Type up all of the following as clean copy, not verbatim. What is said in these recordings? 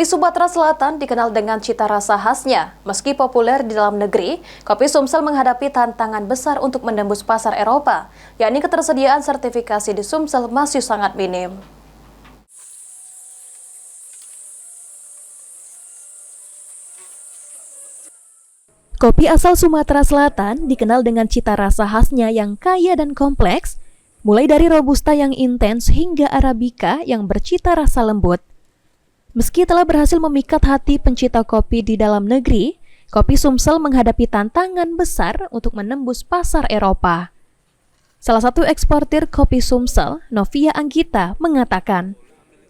Kopi Sumatera Selatan dikenal dengan cita rasa khasnya. Meski populer di dalam negeri, kopi Sumsel menghadapi tantangan besar untuk menembus pasar Eropa, yakni ketersediaan sertifikasi di Sumsel masih sangat minim. Kopi asal Sumatera Selatan dikenal dengan cita rasa khasnya yang kaya dan kompleks, mulai dari Robusta yang intens hingga Arabica yang bercita rasa lembut. Meski telah berhasil memikat hati pencinta kopi di dalam negeri, kopi Sumsel menghadapi tantangan besar untuk menembus pasar Eropa. Salah satu eksportir kopi Sumsel, Novia Anggita, mengatakan,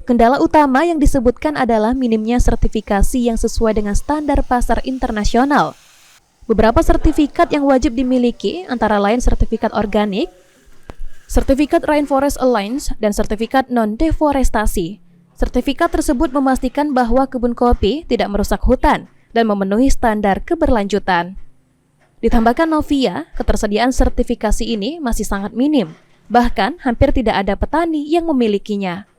kendala utama yang disebutkan adalah minimnya sertifikasi yang sesuai dengan standar pasar internasional. Beberapa sertifikat yang wajib dimiliki antara lain sertifikat organik, sertifikat Rainforest Alliance, dan sertifikat non-deforestasi. Sertifikat tersebut memastikan bahwa kebun kopi tidak merusak hutan dan memenuhi standar keberlanjutan. Ditambahkan Novia, ketersediaan sertifikasi ini masih sangat minim, bahkan hampir tidak ada petani yang memilikinya.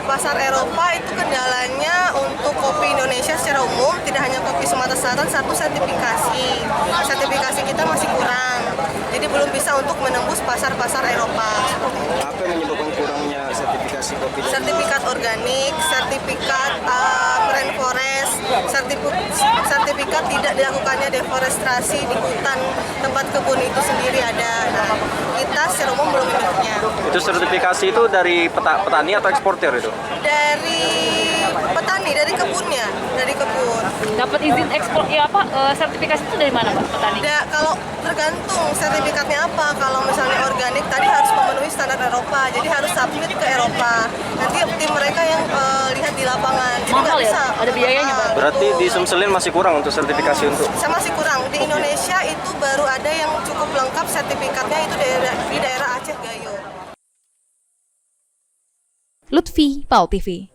Pasar Eropa itu kendalanya untuk kopi Indonesia secara umum, tidak hanya kopi Sumatera Selatan, satu sertifikasi. Sertifikasi kita masih kurang, jadi belum bisa untuk menembus pasar-pasar Eropa. Apa yang menyebabkan kurangnya sertifikasi kopi? Sertifikat organik, sertifikat Rainforest, sertifikat tidak dilakukannya deforestasi di hutan tempat kebun itu sendiri ada. Nah, kita secara umum belum memilikinya. Itu sertifikasi itu dari petani atau eksportir itu? Dari petani, dari kebunnya, dari kebun. Dapat izin ekspor sertifikasi itu dari mana, Pak, petani? Kalau tergantung sertifikatnya apa. Kalau misalnya organik tadi harus memenuhi standar Eropa, jadi harus submit ke Eropa. Nanti tim mereka yang lihat di lapangan. Jadi mahal ya? Bisa. Ada biayanya, Pak? Berarti di Sumselin masih kurang untuk sertifikasi untuk? Masih kurang. Di Indonesia itu baru ada yang cukup lengkap sertifikatnya itu di daerah Aceh Gayo. Lutfi, PAL TV.